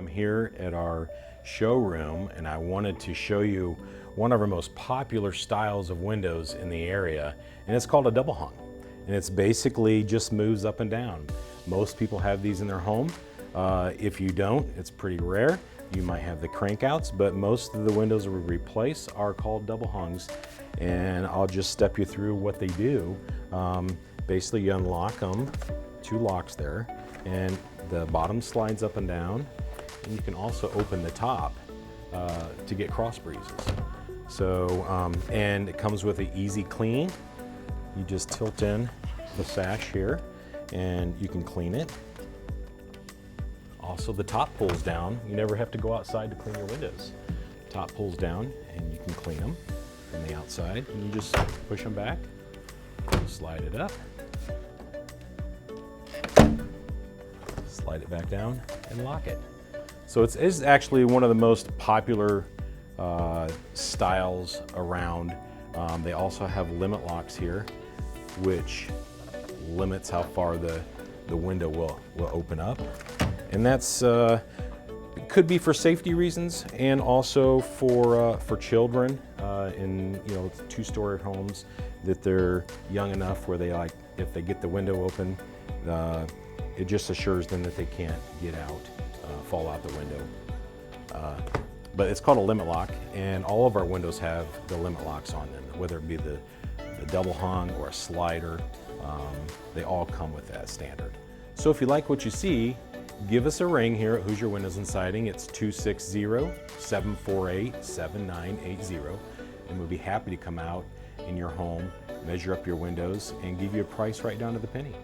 I'm here at our showroom and I wanted to show you one of our most popular styles of windows in the area, and it's called a double hung. And it's basically just moves up and down. Most people have these in their home. If you don't, it's pretty rare. You might have the crankouts, but most of the windows that we replace are called double hungs. And I'll just step you through what they do. Basically, you unlock them, 2 locks there, and the bottom slides up and down. And you can also open the top to get cross breezes. So, and it comes with an easy clean. You just tilt in the sash here and you can clean it. Also, the top pulls down. You never have to go outside to clean your windows. Top pulls down and you can clean them from the outside. And you just push them back, slide it up, slide it back down and lock it. So it's actually one of the most popular styles around. They also have limit locks here, which limits how far the window will open up. And that's could be for safety reasons and also for children in 2-story homes, that they're young enough where they if they get the window open, it just assures them that they can't get out, fall out the window. But it's called a limit lock, and all of our windows have the limit locks on them, whether it be the double hung or a slider. They all come with that standard. So if you like what you see, give us a ring here at Hoosier Windows and Siding. It's 260-748-7980, and we'll be happy to come out in your home, measure up your windows, and give you a price right down to the penny.